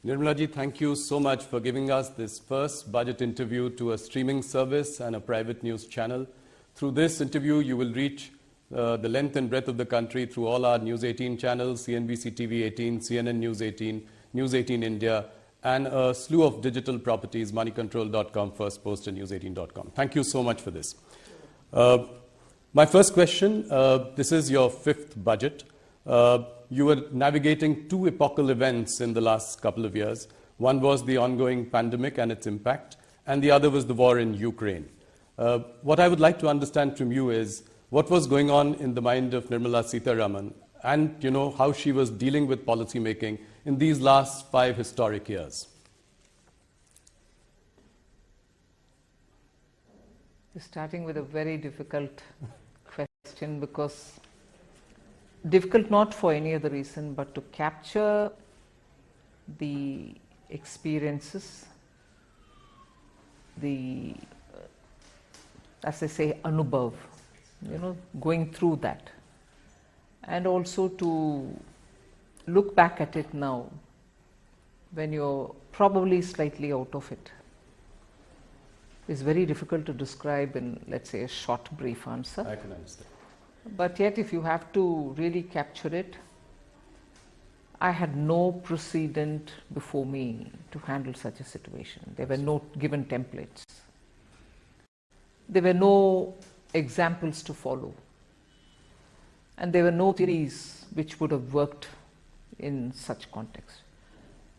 Nirmala ji, thank you so much for giving us this first budget interview to a streaming service and a private news channel. Through this interview, you will reach the length and breadth of the country through all our News 18 channels, CNBC TV 18, CNN News 18, News 18 India, and a slew of digital properties, moneycontrol.com, First Post, and news18.com. Thank you so much for this. My first question, this is your fifth budget. You were navigating two epochal events in the last couple of years. One was the ongoing pandemic and its impact, and the other was the war in Ukraine. What I would like to understand from you is what was going on in the mind of Nirmala Sitharaman and how she was dealing with policy making in these last 5 historic years. You're starting with a very difficult question, because difficult not for any other reason but to capture the experiences, the as I say, anubhav, going through that, and also to look back at it now when you're probably slightly out of it is very difficult to describe in, let's say, a short brief answer. I can understand. But yet, if you have to really capture it, I had no precedent before me to handle such a situation. There were no given templates. There were no examples to follow. And there were no theories which would have worked in such context.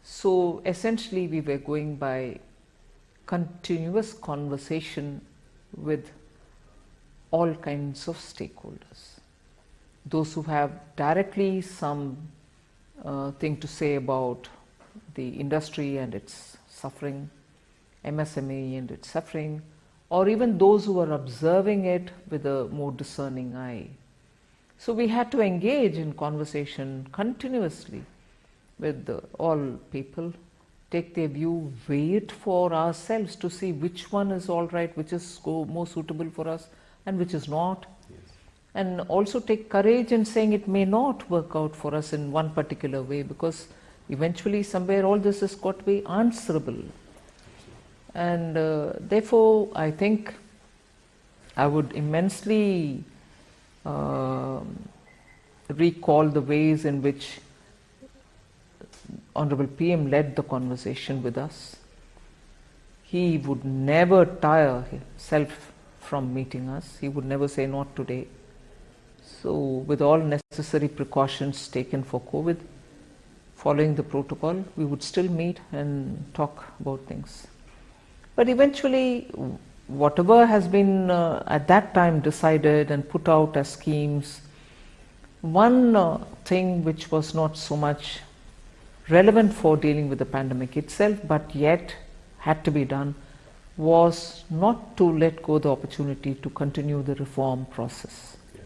So essentially, we were going by continuous conversation with all kinds of stakeholders. Those who have directly some thing to say about the industry and its suffering, MSME and its suffering, or even those who are observing it with a more discerning eye. So we had to engage in conversation continuously with all people, take their view, wait for ourselves to see which one is all right, which is more suitable for us, and which is not. Yes. And also take courage in saying it may not work out for us in one particular way, because eventually somewhere all this has got to be answerable. And therefore I think I would immensely recall the ways in which Honorable PM led the conversation with us. He would never tire himself from meeting us. He would never say not today. So with all necessary precautions taken for COVID, following the protocol, we would still meet and talk about things. But eventually, whatever has been at that time decided and put out as schemes, one thing which was not so much relevant for dealing with the pandemic itself, but yet had to be done, was not to let go the opportunity to continue the reform process. Yes.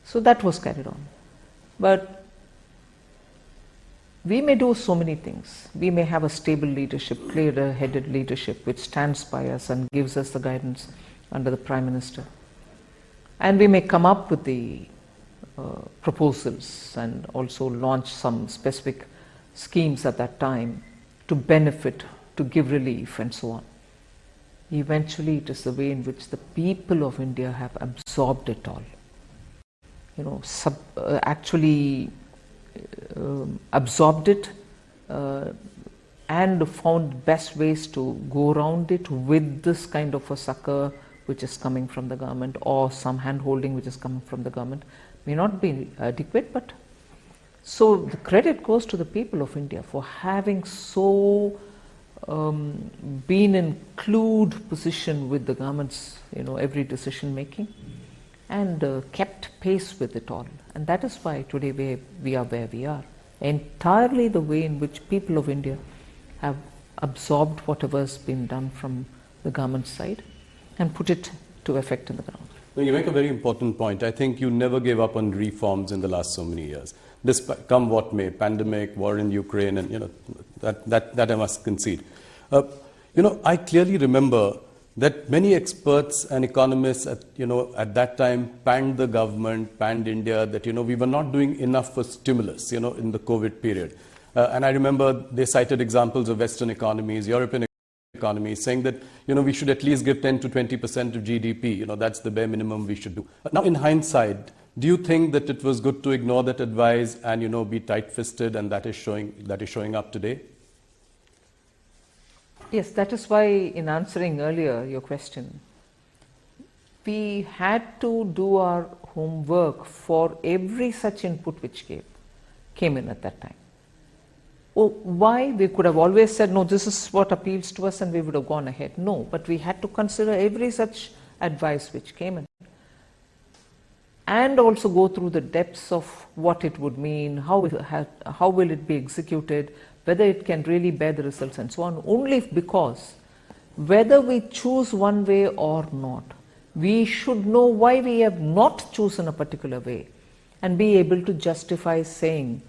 So that was carried on. But we may do so many things. We may have a stable leadership, clear-headed leadership which stands by us and gives us the guidance under the Prime Minister. And we may come up with the proposals and also launch some specific schemes at that time to benefit, to give relief and so on. Eventually, it is the way in which the people of India have absorbed it all. Actually absorbed it and found best ways to go around it with this kind of a succor which is coming from the government, or some hand-holding which is coming from the government. May not be adequate, but so the credit goes to the people of India for having so been in clued position with the government's every decision making, and kept pace with it all. And that is why today we are where we are. Entirely the way in which people of India have absorbed whatever has been done from the government side and put it to effect in the ground. No, you make a very important point. I think you never gave up on reforms in the last so many years. Despite, come what may, pandemic, war in Ukraine, and that I must concede. I clearly remember that many experts and economists at that time panned the government, panned India, that we were not doing enough for stimulus in the COVID period. And I remember they cited examples of Western economies, European economies, saying that we should at least give 10 to 20% of GDP. That's the bare minimum we should do. Now, in hindsight, do you think that it was good to ignore that advice and be tight-fisted, and that is showing up today? Yes, that is why in answering earlier your question, we had to do our homework for every such input which came in at that time. Why? We could have always said, no, this is what appeals to us, and we would have gone ahead. No, but we had to consider every such advice which came in, and also go through the depths of what it would mean, how will it be executed, whether it can really bear the results, and so on. Only because whether we choose one way or not, we should know why we have not chosen a particular way and be able to justify saying,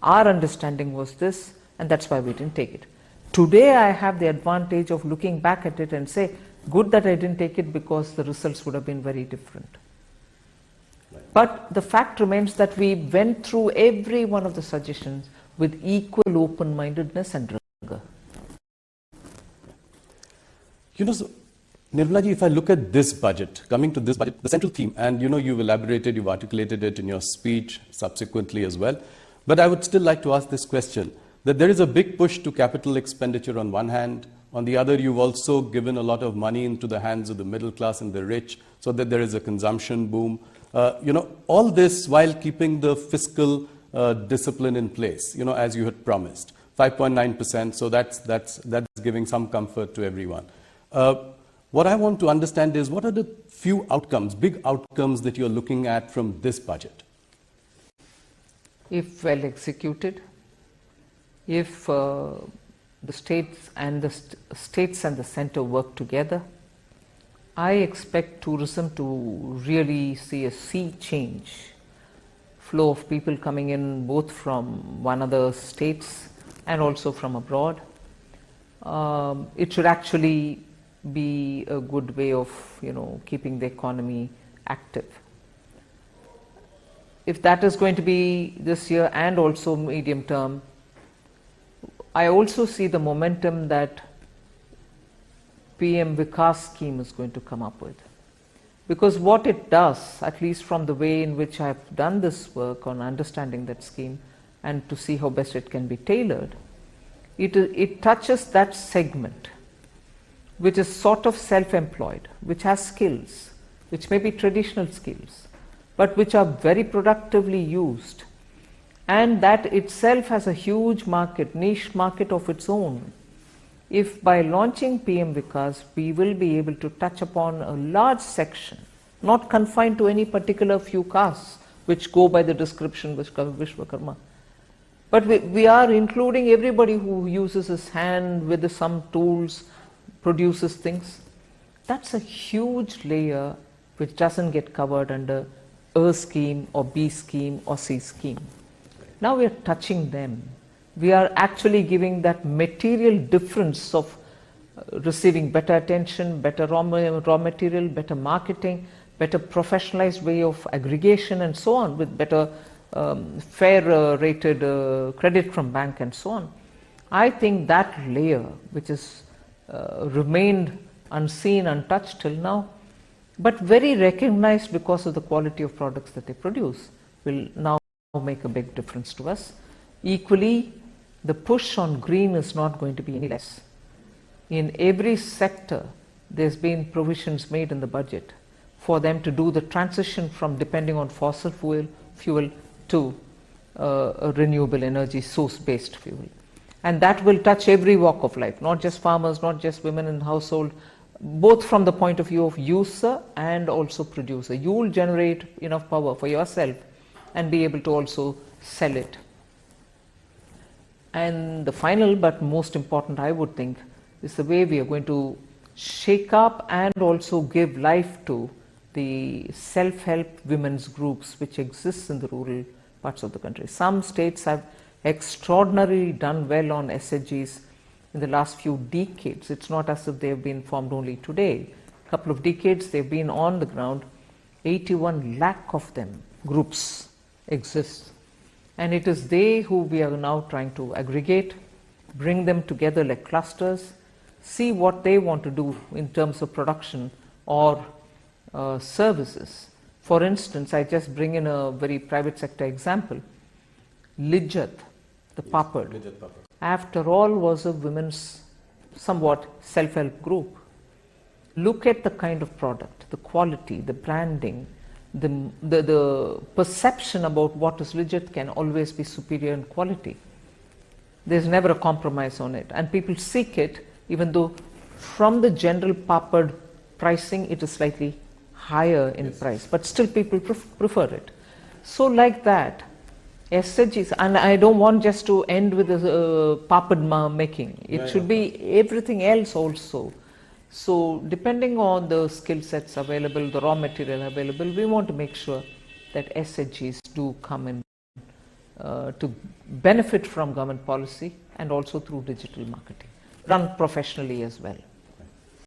our understanding was this, and that's why we didn't take it. Today I have the advantage of looking back at it and say, good that I didn't take it, because the results would have been very different. But the fact remains that we went through every one of the suggestions with equal open-mindedness and rigor. Nirmala ji, if I look at this budget, coming to this budget, the central theme, and you've elaborated, you've articulated it in your speech subsequently as well, but I would still like to ask this question, that there is a big push to capital expenditure on one hand. On the other, you've also given a lot of money into the hands of the middle class and the rich, so that there is a consumption boom. All this while keeping the fiscal discipline in place, as you had promised. 5.9%, so that's giving some comfort to everyone. What I want to understand is, what are the few outcomes, big outcomes that you're looking at from this budget? If well executed, if the states and the center work together, I expect tourism to really see a sea change. Flow of people coming in both from one other states and also from abroad. It should actually be a good way of keeping the economy active. If that is going to be this year and also medium term, I also see the momentum that PM Vikas scheme is going to come up with. Because what it does, at least from the way in which I have done this work on understanding that scheme and to see how best it can be tailored, it touches that segment which is sort of self-employed, which has skills, which may be traditional skills, but which are very productively used, and that itself has a huge market, niche market of its own. If by launching PM Vikas, we will be able to touch upon a large section, not confined to any particular few castes, which go by the description Vishwakarma, but we are including everybody who uses his hand with some tools, produces things. That's a huge layer which doesn't get covered under A scheme or B scheme or C scheme. Now we are touching them. We are actually giving that material difference of receiving better attention, better raw material, better marketing, better professionalized way of aggregation and so on, with better fair rated credit from bank and so on. I think that layer, which has remained unseen, untouched till now, but very recognized because of the quality of products that they produce, will now make a big difference to us. Equally, the push on green is not going to be any less. In every sector, there's been provisions made in the budget for them to do the transition from depending on fossil fuel to a renewable energy source-based fuel. And that will touch every walk of life, not just farmers, not just women in the household, both from the point of view of user and also producer. You will generate enough power for yourself and be able to also sell it. And the final but most important, I would think, is the way we are going to shake up and also give life to the self-help women's groups which exist in the rural parts of the country. Some states have extraordinarily done well on SHGs in the last few decades. It's not as if they have been formed only today. A couple of decades they've been on the ground. 81 lakh of them, groups, exist. And it is they who we are now trying to aggregate, bring them together like clusters, see what they want to do in terms of production or services. For instance, I just bring in a very private sector example. Lijjat, the papad, after all was a women's somewhat self-help group. Look at the kind of product, the quality, the branding, the perception about what is Lijjat can always be superior in quality. There's never a compromise on it, and people seek it, even though from the general papad pricing it is slightly higher in price, but still people prefer it. So like that, SHGs, and I don't want just to end with the papad making. It should be everything else also. So depending on the skill sets available, the raw material available, we want to make sure that SHGs do come in to benefit from government policy and also through digital marketing, run professionally as well.